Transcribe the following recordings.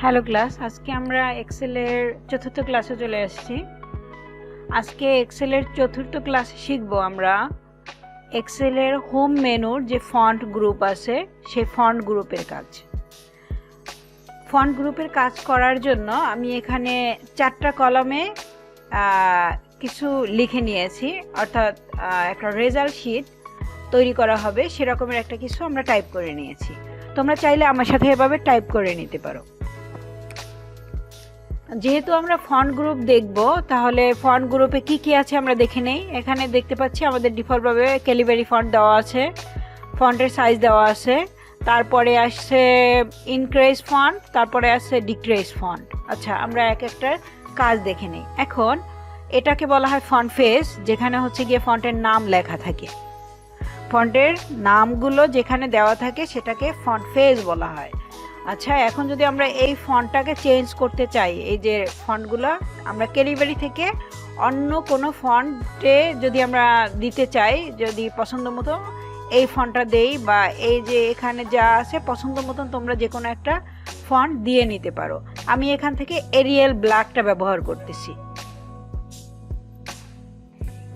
Hello class, আজকে আমরা এক্সেলের চতুর্থ ক্লাসে চলে আসছি। আজকে এক্সেলের চতুর্থ ক্লাসে শিখব আমরা এক্সেলের হোম মেনুর যে ফন্ট গ্রুপ আছে সেই ফন্ট গ্রুপের কাজ। ফন্ট গ্রুপের কাজ করার জন্য আমি এখানে 4টা কলামে কিছু লিখে নিয়েছি, অর্থাৎ একটা রেজাল্ট শিট তৈরি করা হবে সেরকমের একটা কিছু আমরা টাইপ করে নিয়েছি। তোমরা চাইলে আমার সাথে এভাবে টাইপ করে নিতে পারো। যেহেতু আমরা ফন্ট গ্রুপ দেখব, তাহলে ফন্ট গ্রুপে কি কি আছে আমরা দেখে নেই। এখানে দেখতে পাচ্ছি আমাদের ডিফল্টভাবে ক্যালিব্রি ফন্ট দেওয়া আছে, ফন্টের সাইজ দেওয়া আছে, তারপরে আসছে ইনক্রিজ ফন্ট, তারপরে আসছে ডিক্রিজ ফন্ট। আচ্ছা, আমরা এক একটার কাজ দেখে নেই। এখন এটাকে বলা হয় ফন্ট ফেস, যেখানে হচ্ছে গিয়ে ফন্টের নাম লেখা থাকে। ফন্টের নামগুলো যেখানে দেওয়া থাকে সেটাকে ফন্ট ফেস বলা হয়। আচ্ছা, এখন যদি আমরা এই ফন্টটাকে চেঞ্জ করতে চাই, এই যে ফন্টগুলো আমরা ক্যালিব্রি থেকে অন্য কোনো ফন্টে যদি আমরা দিতে চাই, যদি পছন্দ মতো এই ফন্টটা দেই, বা এই যে এখানে যা আছে পছন্দ মতন তোমরা যে কোনো একটা ফন্ট দিয়ে নিতে পারো। আমি এখান থেকে এরিয়াল ব্ল্যাকটা ব্যবহার করতেছি।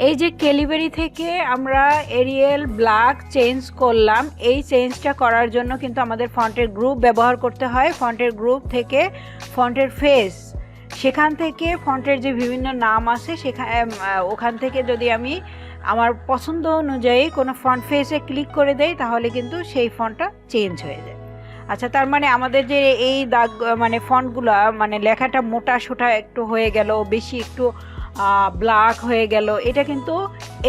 এই যে ক্যালিব্রি থেকে আমরা এরিয়াল ব্ল্যাক চেঞ্জ করলাম, এই চেঞ্জটা করার জন্য কিন্তু আমাদের ফন্টের গ্রুপ ব্যবহার করতে হয়। ফন্টের গ্রুপ থেকে ফন্টের ফেস, সেখান থেকে ফন্টের যে বিভিন্ন নাম আছে ওখান থেকে যদি আমি আমার পছন্দ অনুযায়ী কোনো ফন্ট ফেসে ক্লিক করে দেই, তাহলে কিন্তু সেই ফন্টটা চেঞ্জ হয়ে যায়। আচ্ছা, তার মানে আমাদের যে এই দাগ মানে ফন্টগুলো মানে লেখাটা মোটা সোটা একটু হয়ে গেল, বেশি একটু ব্ল্যাক হয়ে গেল, এটা কিন্তু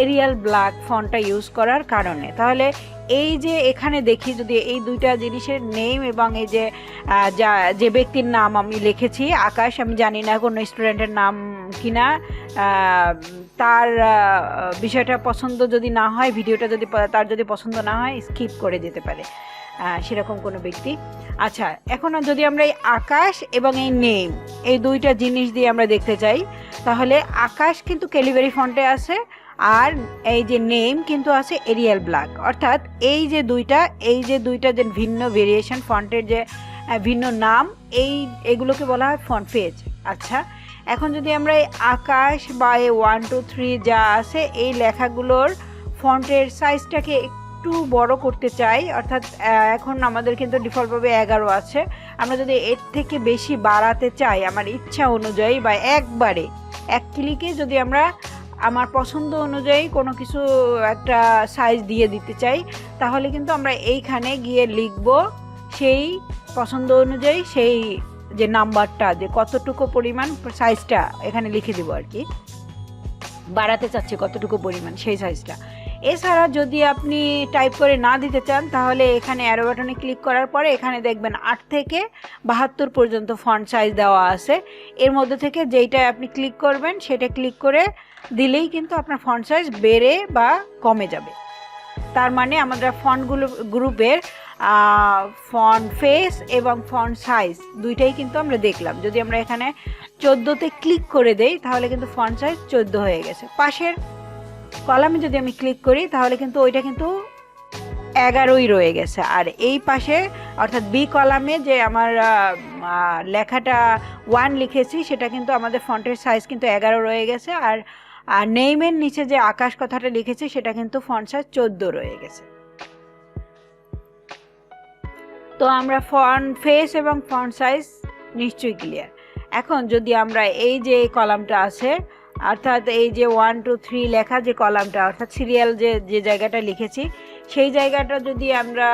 এরিয়াল ব্ল্যাক ফন্টটা ইউজ করার কারণে। তাহলে এই যে এখানে দেখি, যদি এই দুইটা জিনিসের নেম এবং এই যে ব্যক্তির নাম আমি লিখেছি আকাশ, আমি জানি না কোনো স্টুডেন্টের নাম কিনা, তার বিষয়টা পছন্দ যদি না হয়, ভিডিওটা যদি তার যদি পছন্দ না হয়, স্কিপ করে যেতে পারে সেরকম কোনো ব্যক্তি। আচ্ছা, এখন যদি আমরা এই আকাশ এবং এই নেম, এই দুইটা জিনিস দিয়ে আমরা দেখতে চাই, তাহলে আকাশ কিন্তু ক্যালিব্রি ফন্টে আছে, আর এই যে নেম কিন্তু আছে এরিয়াল ব্ল্যাক। অর্থাৎ এই যে দুইটা যে ভিন্ন ভেরিয়েশন ফন্টের যে ভিন্ন নাম, এইগুলোকে বলা হয় ফন্ট ফেজ। আচ্ছা, এখন যদি আমরা এই আকাশ বা এই 1 2 3 যা আছে এই লেখাগুলোর ফন্টের সাইজটাকে একটু বড় করতে চাই, অর্থাৎ এখন আমাদের কিন্তু ডিফল্টভাবে 11 আছে, আমরা যদি এর থেকে বেশি বাড়াতে চাই আমার ইচ্ছা অনুযায়ী, বা একবারে এক ক্লিকে যদি আমরা আমার পছন্দ অনুযায়ী কোনো কিছু একটা সাইজ দিয়ে দিতে চাই, তাহলে কিন্তু আমরা এইখানে গিয়ে লিখব সেই পছন্দ অনুযায়ী সেই যে নাম্বারটা, যে কতটুকু পরিমাণ সাইজটা এখানে লিখে দিব আর কি, বাড়াতে চাচ্ছি কতটুকু পরিমাণ সেই সাইজটা। এছাড়া যদি আপনি টাইপ করে না দিতে চান, তাহলে এখানে অ্যারো বাটনে ক্লিক করার পরে এখানে দেখবেন 8 থেকে 72 পর্যন্ত ফন্ট সাইজ দেওয়া আছে। এর মধ্যে থেকে যেইটা আপনি ক্লিক করবেন সেটা ক্লিক করে দিলেই কিন্তু আপনার ফন্ট সাইজ বেড়ে বা কমে যাবে। তার মানে আমরা ফন্টগুলো গ্রুপের ফন্ট ফেস এবং ফন্ট সাইজ দুইটাই কিন্তু আমরা দেখলাম। যদি আমরা এখানে 14তে ক্লিক করে দেই, তাহলে কিন্তু ফন্ট সাইজ 14 হয়ে গেছে। পাশের কলামে যদি আমি ক্লিক করি, তাহলে কিন্তু ওইটা কিন্তু 11ই রয়ে গেছে। আর এই পাশে অর্থাৎ বি কলামে যে আমার লেখাটা 1 লিখেছি, সেটা কিন্তু আমাদের ফন্টের সাইজ কিন্তু 11 রয়ে গেছে। আর নেইমের নিচে যে আকাশ কথাটা লিখেছি সেটা কিন্তু ফন্ট সাইজ 14 রয়ে গেছে। তো আমরা ফন্ট ফেস এবং ফন্ট সাইজ নিশ্চয়ই ক্লিয়ার। এখন যদি আমরা এই যে কলামটা আছে, অর্থাৎ এই যে 1 2 3 লেখা যে কলামটা, অর্থাৎ সিরিয়াল যে জায়গাটা লিখেছি, সেই জায়গাটা যদি আমরা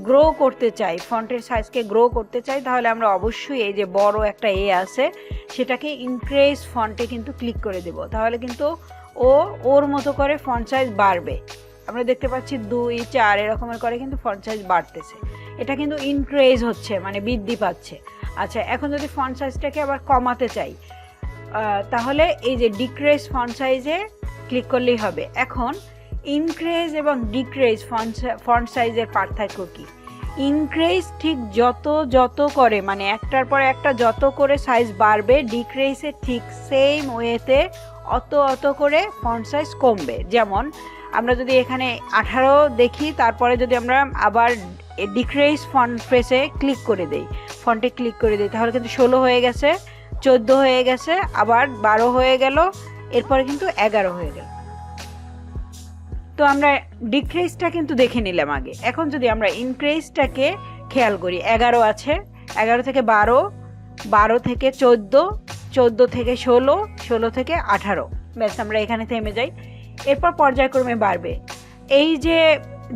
গ্রো করতে চাই, ফন্টের সাইজকে গ্রো করতে চাই, তাহলে আমরা অবশ্যই এই যে বড় একটা এ আছে সেটাকে ইনক্রিজ ফন্টে কিন্তু ক্লিক করে দেব। তাহলে কিন্তু ওর মতো করে ফন্ট সাইজ বাড়বে। আমরা দেখতে পাচ্ছি 2 4 এরকমের করে কিন্তু ফন্ট সাইজ বাড়তেছে। এটা কিন্তু ইনক্রিজ হচ্ছে, মানে বৃদ্ধি পাচ্ছে। আচ্ছা, এখন যদি ফন্ট সাইজটাকে আবার কমাতে চাই, তাহলে এই যে ডিক্রিজ ফন্ট সাইজে ক্লিক করলেই হবে। এখন ইনক্রিজ এবং ডিক্রিজ ফন্ট সাইজের পার্থক্য কি? ইনক্রিজ ঠিক যত করে, মানে একটার পর একটা যত করে সাইজ বাড়বে, ডিক্রিজে ঠিক সেম ওয়েতে অত করে ফন্ট সাইজ কমবে। যেমন আমরা যদি এখানে 18 দেখি, তারপরে যদি আমরা আবার ডিক্রিজ ফন্ট ফেসে ক্লিক করে দেই, ফন্টে ক্লিক করে দিই, তাহলে কিন্তু 16 হয়ে গেছে, 14 হয়ে গেছে, আবার 12 হয়ে গেল, এরপরে কিন্তু 11 হয়ে গেল। তো আমরা ডিক্রিজটা কিন্তু দেখে নিলাম আগে। এখন যদি আমরা ইনক্রিজটাকে খেয়াল করি, 11 আছে, 11 থেকে 12, 12 থেকে 14, 14 থেকে 16, 16 থেকে 18, ব্যাস আমরা এখানে থেমে যাই। এরপর পর্যায়ক্রমে বাড়বে। এই যে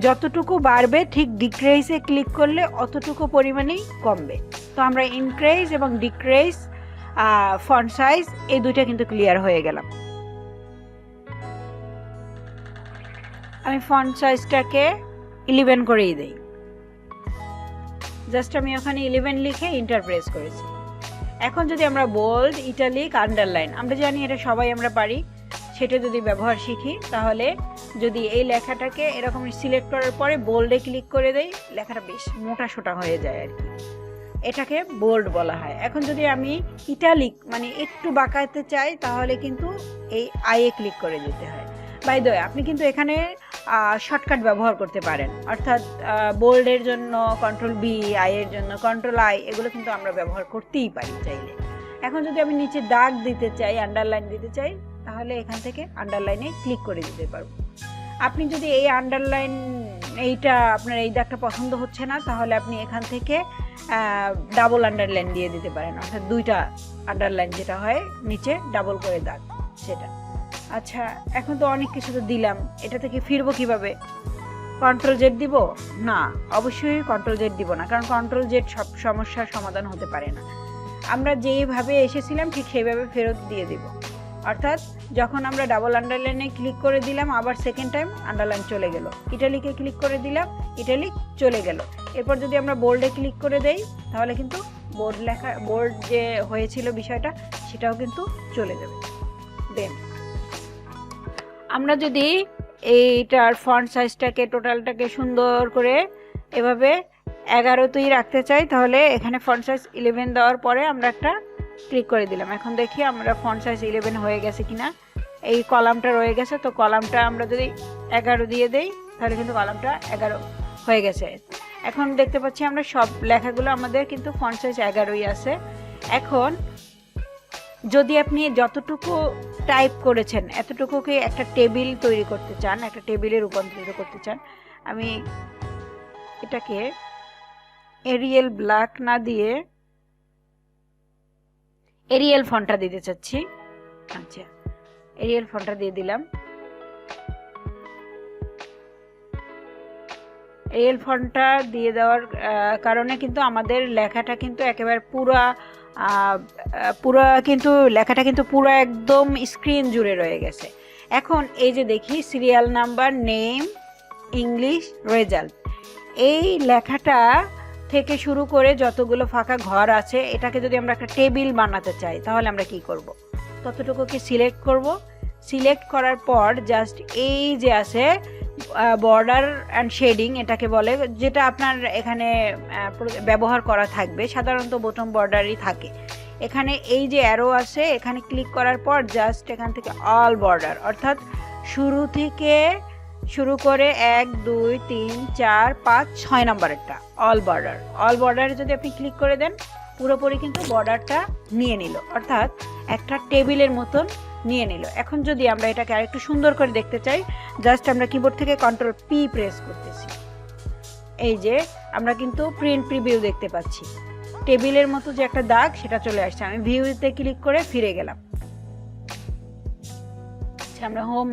যতটুকু বাড়বে ঠিক ডিক্রিজে ক্লিক করলে অতটুকু পরিমাণেই কমবে। তো আমরা ইনক্রিজ এবং ডিক্রিজ ফন্ট সাইজ এই দুইটা কিন্তু ক্লিয়ার হয়ে গেলাম। আমি ফন্ট সাইজটাকে 11 করেই দেই, জাস্ট আমি ওখানে 11 লিখে ইন্টার প্রেস করেছি। এখন যদি আমরা বোল্ড, ইটালিক, আন্ডারলাইন, আমরা জানি এটা সবাই আমরা পারি, সেটা যদি ব্যবহার শিখি, তাহলে যদি এই লেখাটাকে এরকম সিলেক্ট করার পরে বোল্ডে ক্লিক করে দেই, লেখাটা বেশ মোটা সোটা হয়ে যায় আর কি, এটাকে বোল্ড বলা হয়। এখন যদি আমি ইটালিক মানে একটু বাঁকাতে চাই, তাহলে কিন্তু এই আইয়ে ক্লিক করে দিতে হয়। বাই দ্য ওয়ে, আপনি কিন্তু এখানে শর্টকাট ব্যবহার করতে পারেন, অর্থাৎ বোল্ডের জন্য কন্ট্রোল বি, আইয়ের জন্য কন্ট্রোল আই, এগুলো কিন্তু আমরা ব্যবহার করতেই পারি চাইলে। এখন যদি আমি নিচে দাগ দিতে চাই, আন্ডারলাইন দিতে চাই, তাহলে এখান থেকে আন্ডারলাইনে ক্লিক করে দিতে পারবো। আপনি যদি এই আন্ডারলাইন, এইটা আপনার এই দাগটা পছন্দ হচ্ছে না, তাহলে আপনি এখান থেকে ডাবল আন্ডারলাইন দিয়ে দিতে পারেন, অর্থাৎ দুইটা আন্ডারলাইন যেটা হয় নিচে ডাবল করে দাগ, সেটা। আচ্ছা, এখন তো অনেক কিছু তো দিলাম, এটা থেকে ফিরবো কিভাবে? কন্ট্রোল জেড দিব না, অবশ্যই কন্ট্রোল জেড দিব না, কারণ কন্ট্রোল জেড সব সমস্যার সমাধান হতে পারে না। আমরা যেইভাবে এসেছিলাম ঠিক সেইভাবে ফেরত দিয়ে দিব, অর্থাৎ যখন আমরা ডাবল আন্ডারলাইনে ক্লিক করে দিলাম, আবার সেকেন্ড টাইম আন্ডারলাইন চলে গেল, ইটালিকে ক্লিক করে দিলাম, ইটালিক চলে গেল। এরপর যদি আমরা বোল্ডে ক্লিক করে দেই, তাহলে কিন্তু বোল্ড যে হয়েছিল বিষয়টা, সেটাও কিন্তু চলে যাবে। দেন আমরা যদি এইটার ফন্ট সাইজটাকে টোটালটাকে সুন্দর করে এভাবে 11তেই রাখতে চাই, তাহলে এখানে ফন্ট সাইজ 11 দেওয়ার পরে আমরা একটা ক্লিক করে দিলাম। এখন দেখি আমরা ফন্ট সাইজ 11 হয়ে গেছে কিনা। এই কলামটা রয়ে গেছে, তো কলামটা আমরা যদি 11 দিয়ে দেই, তাহলে কিন্তু কলামটা 11 হয়ে গেছে। এখন দেখতে পাচ্ছি আমরা সব লেখাগুলো আমাদের কিন্তু ফন্ট সাইজ 11ই আছে। এখন যদি আপনি যতটুকু টাইপ করেছেন এতটুকুকে একটা টেবিল তৈরি করতে চান, একটা টেবিলে রূপান্তরিত করতে চান, আমি এটাকে এরিয়েল ব্ল্যাক না দিয়ে এরিয়েল ফন্টটা দিতে চাচ্ছি। আচ্ছা, এরিয়েল ফন্টটা দিয়ে দিলাম। এরিয়েল ফন্টটা দিয়ে দেওয়ার কারণে কিন্তু আমাদের লেখাটা কিন্তু একেবারে পুরা কিন্তু লেখাটা কিন্তু পুরো একদম স্ক্রিন জুড়ে রয়ে গেছে। এখন এই যে দেখি serial number, name, English, result, এই লেখাটা থেকে শুরু করে যতগুলো ফাঁকা ঘর আছে, এটাকে যদি আমরা একটা টেবিল বানাতে চাই, তাহলে আমরা কি করব? ততটুকুকে সিলেক্ট করব। সিলেক্ট করার পর জাস্ট এই যে আছে বর্ডার অ্যান্ড শেডিং, এটাকে বলে, যেটা আপনার এখানে ব্যবহার করা থাকবে, সাধারণত বটম বর্ডারই থাকে। এখানে এই যে অ্যারো আছে, এখানে ক্লিক করার পর জাস্ট এখান থেকে অল বর্ডার, অর্থাৎ শুরু থেকে শুরু করে 1 2 3 4 5 6 নম্বরেরটা অল বর্ডার। অল বর্ডারে যদি আপনি ক্লিক করে দেন, পুরোপুরি কিন্তু বর্ডারটা নিয়ে নিল, অর্থাৎ একটা টেবিলের মতন নিয়ে নিল। এখন যদি আমরা এটাকে আরেকটু সুন্দর করে দেখতে চাই, জাস্ট আমরা কিবোর্ড থেকে কন্ট্রোল পি প্রেস করতেছি, এই যে আমরা কিন্তু প্রিন্ট প্রিভিউ দেখতে পাচ্ছি, টেবিলের মতো যে একটা দাগ সেটা চলে আসছে। আমি ভিউতে ক্লিক করে ফিরে গেলাম, আমরা হোম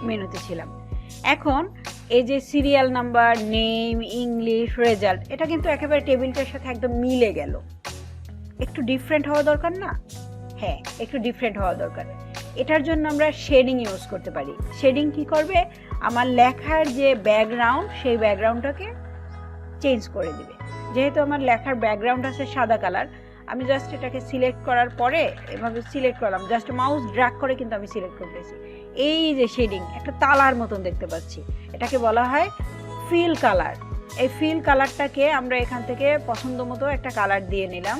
মেনুতে ছিলাম। এখন এই যে serial number, name, English, result, এটা কিন্তু একেবারে টেবিলটার সাথে একদম মিলে গেল। একটু ডিফারেন্ট হওয়া দরকার না? হ্যাঁ, একটু ডিফারেন্ট হওয়া দরকার। এটার জন্য আমরা শেডিং ইউজ করতে পারি। শেডিং কি করবে? আমার লেখার যে ব্যাকগ্রাউন্ড, সেই ব্যাকগ্রাউন্ডটাকে চেঞ্জ করে দিবে। যেহেতু আমার লেখার ব্যাকগ্রাউন্ড আছে সাদা কালার, আমি জাস্ট এটাকে সিলেক্ট করার পরে এভাবে সিলেক্ট করলাম, জাস্ট মাউস ড্র্যাগ করে কিন্তু আমি সিলেক্ট করতেছি। এই যে শেডিং, একটা তালার মতন দেখতে পাচ্ছি, এটাকে বলা হয় ফিল কালার। এই ফিল কালারটাকে আমরা এখান থেকে পছন্দ মতো একটা কালার দিয়ে নিলাম।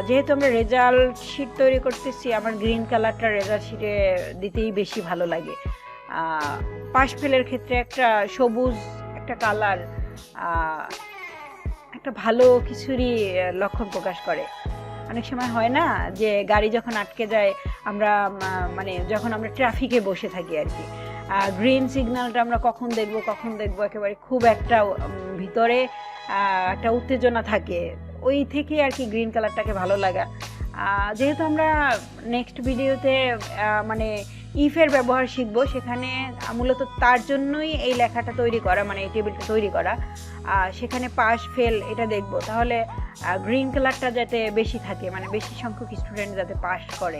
যেহেতু আমরা রেজাল্ট শিট তৈরি করতেছি, আমার গ্রিন কালারটা রেজাল্ট শিটে দিতেই বেশি ভালো লাগে। পাশ ফেলের ক্ষেত্রে একটা সবুজ একটা কালার একটা ভালো কিছুরই লক্ষণ প্রকাশ করে। অনেক সময় হয় না যে গাড়ি যখন আটকে যায়, আমরা মানে যখন আমরা ট্রাফিকে বসে থাকি আর কি, গ্রিন সিগন্যালটা আমরা কখন দেখবো একেবারে খুব একটা ভিতরে একটা উত্তেজনা থাকে, ওই থেকে আর কি গ্রিন কালারটাকে ভালো লাগা। যেহেতু আমরা নেক্সট ভিডিওতে মানে ইফের ব্যবহার শিখবো, সেখানে মূলত তার জন্যই এই লেখাটা তৈরি করা, মানে এই টেবিলটা তৈরি করা। সেখানে পাস ফেল এটা দেখব, তাহলে গ্রিন কালারটা যাতে বেশি থাকে, মানে বেশি সংখ্যক স্টুডেন্ট যাতে পাস করে,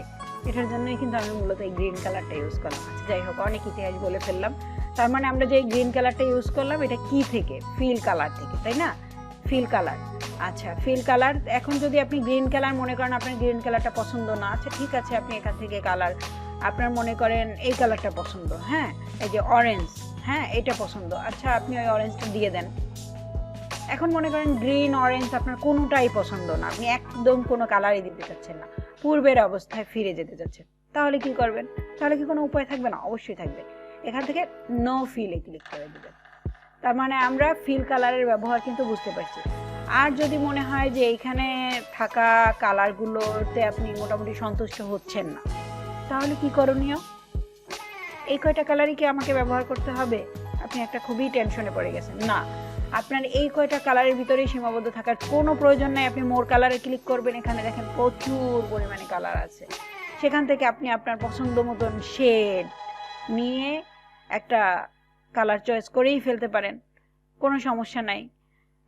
এটার জন্যই কিন্তু আমি মূলত এই গ্রিন কালারটা ইউজ করলাম। আচ্ছা যাই হোক, অনেক ইতিহাস বলে ফেললাম। তার মানে আমরা যে গ্রিন কালারটা ইউজ করলাম এটা কি থেকে? ফিল কালার থেকে, তাই না? Fill colour. আচ্ছা ফিল কালার, এখন যদি আপনি গ্রিন কালার মনে করেন আপনার গ্রিন কালারটা পছন্দ না, আচ্ছা ঠিক আছে, আপনি এখান থেকে কালার আপনার মনে করেন এই কালারটা পছন্দ, হ্যাঁ এই যে অরেঞ্জ, হ্যাঁ এটা পছন্দ, আচ্ছা আপনি ওই অরেঞ্জটা দিয়ে দেন। এখন মনে করেন গ্রিন অরেঞ্জ আপনার কোনোটাই পছন্দ না, আপনি একদম কোনো কালারই দিতে চাচ্ছেন না, পূর্বের অবস্থায় ফিরে যেতে চাচ্ছেন, তাহলে কি করবেন? তাহলে কি কোনো উপায় থাকবে না? অবশ্যই থাকবে। এখান থেকে নো ফিলে ক্লিক করে দেবেন। তার মানে আমরা ফিল কালারের ব্যবহার কিন্তু বুঝতে পারছি। আর যদি মনে হয় যে এইখানে থাকা কালারগুলোতে আপনি মোটামুটি সন্তুষ্ট হচ্ছেন না, তাহলে কি করণীয়? এই কয়টা কালারই কি আমাকে ব্যবহার করতে হবে? আপনি একটা খুবই টেনশনে পড়ে গেছেন। না, আপনার এই কয়টা কালারের ভিতরেই সীমাবদ্ধ থাকার কোনো প্রয়োজন নাই। আপনি মোর কালারে ক্লিক করবেন, এখানে দেখেন প্রচুর পরিমাণে কালার আছে, সেখান থেকে আপনি আপনার পছন্দ মতন শেড নিয়ে একটা কালার চয়েস করেই ফেলতে পারেন, কোনো সমস্যা নাই।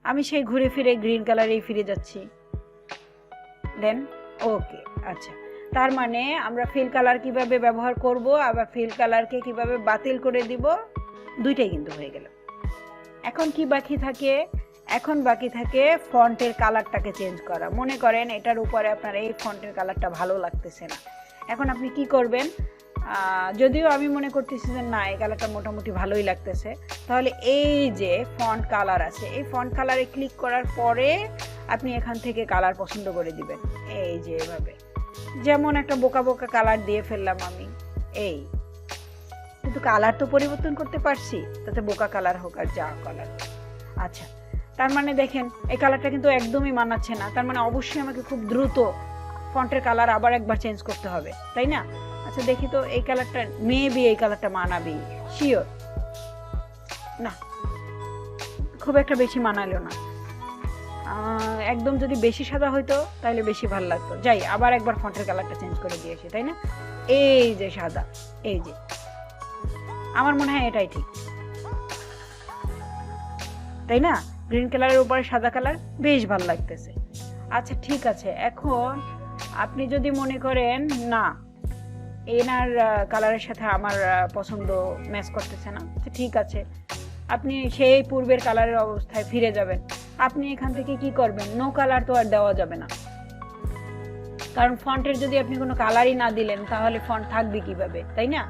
আমি সেই ঘুরে ফিরে গ্রিন কালারেই ফিরে যাচ্ছি, দেন ওকে। আচ্ছা, তার মানে আমরা ফিল কালার কিভাবে ব্যবহার করব, আবার ফিল কালারকে কিভাবে বাতিল করে দিব, দুইটাই কিন্তু হয়ে গেল। এখন কি বাকি থাকে? এখন বাকি থাকে ফন্টের কালারটাকে চেঞ্জ করা। মনে করেন এটার উপরে আপনার এই ফন্টের কালারটা ভালো লাগতেছে না, এখন আপনি কি করবেন? যদিও আমি মনে করতেছি যে না, এই কালারটা মোটামুটি ভালোই লাগতেছে, তাহলে এই যে ফন্ট কালার আছে, এই ফন্ট কালারে ক্লিক করার পরে আপনি এখান থেকে কালার পছন্দ করে দিবেন। এই যে এভাবে, যেমন একটা বোকা বোকা কালার দিয়ে ফেললাম আমি, এই কিন্তু কালার তো পরিবর্তন করতে পারছি, তাতে বোকা কালার হোক আর যা কালার। আচ্ছা, তার মানে দেখেন এই কালারটা কিন্তু একদমই মানাচ্ছে না, তার মানে অবশ্যই আমাকে খুব দ্রুত ফন্টের কালার আবার একবার চেঞ্জ করতে হবে, তাই না? আচ্ছা দেখি তো, এই কালারটা মেবি এই কালারটা মানাবি, শিওর না, খুব একটা বেশি মানালো না। একদম যদি বেশি সাদা হইতো তাহলে বেশি ভালো লাগতো। যাই আবার একবার ফন্টের কালারটা চেঞ্জ করে দিয়েছি, তাই না? এই যে সাদা, এই যে আমার মনে হয় এটাই ঠিক, তাই না? গ্রিন কালারের উপরে সাদা কালার বেশ ভালো লাগতেছে। আচ্ছা ঠিক আছে, এখন আপনি যদি মনে করেন না এনার কালারের সাথে আমার পছন্দ ম্যাচ করতেছে না, ঠিক আছে, আপনি সেই পূর্বের কালারের অবস্থায় ফিরে যাবেন। আপনি এখান থেকে কি করবেন? নো কালার তো আর দেওয়া যাবে না, কারণ ফন্টের যদি আপনি কোনো কালারই না দিলেন তাহলে ফন্ট থাকবে কিভাবে, তাই না?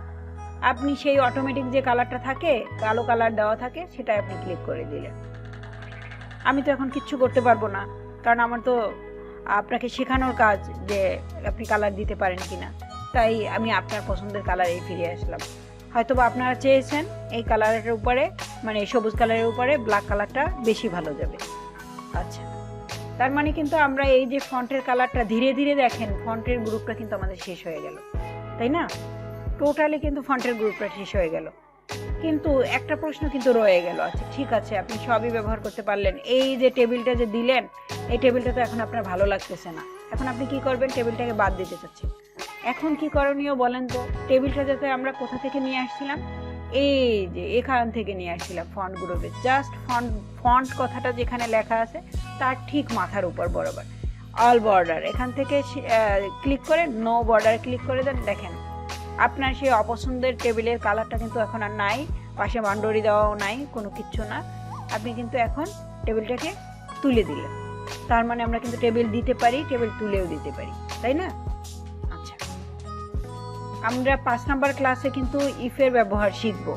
আপনি সেই অটোমেটিক যে কালারটা থাকে, কালো কালার দেওয়া থাকে, সেটা আপনি ক্লিক করে দিলেন। আমি তো এখন কিচ্ছু করতে পারবো না, কারণ আমার তো আপনাকে শেখানোর কাজ যে আপনি কালার দিতে পারেন কিনা, তাই আমি আপনার পছন্দের কালারেই ফিরে আসলাম। হয়তোবা আপনারা চেয়েছেন এই কালারের উপরে, মানে সবুজ কালারের উপরে ব্ল্যাক কালারটা বেশি ভালো যাবে। আচ্ছা, তার মানে কিন্তু আমরা এই যে ফন্টের কালারটা ধীরে ধীরে দেখেন ফন্টের গ্রুপটা কিন্তু আমাদের শেষ হয়ে গেল, তাই না? টোটালি কিন্তু ফন্টের গ্রুপটা শেষ হয়ে গেল, কিন্তু একটা প্রশ্ন কিন্তু রয়ে গেল। আচ্ছা ঠিক আছে, আপনি সবই ব্যবহার করতে পারলেন, এই যে টেবিলটা যে দিলেন, এই টেবিলটা তো এখন আপনার ভালো লাগতেছে না, এখন আপনি কি করবেন? টেবিলটাকে বাদ দিতে চাচ্ছেন। এখন কি করণীয় বলেন তো? টেবিলটা যাতে আমরা কোথা থেকে নিয়ে আসছিলাম, এই যে এখান থেকে নিয়ে আসছিলাম ফন্ট গ্রুপে, জাস্ট ফন্ট কথাটা যেখানে লেখা আছে তার ঠিক মাথার উপর বরাবর অল বর্ডার, এখান থেকে ক্লিক করে নো বর্ডার ক্লিক করে দেন। দেখেন আপনার সেই অপছন্দের টেবিলের কালারটা কিন্তু এখন আর নাই, পাশে বাউন্ডারি দেওয়াও নাই, কোনো কিচ্ছু না, আপনি কিন্তু এখন টেবিলটাকে তুলে দিলেন। তার মানে আমরা কিন্তু টেবিল দিতে পারি, টেবিল তুলেও দিতে পারি, তাই না? আচ্ছা, আমরা 5 নাম্বার ক্লাসে কিন্তু ইফের ব্যবহার শিখব।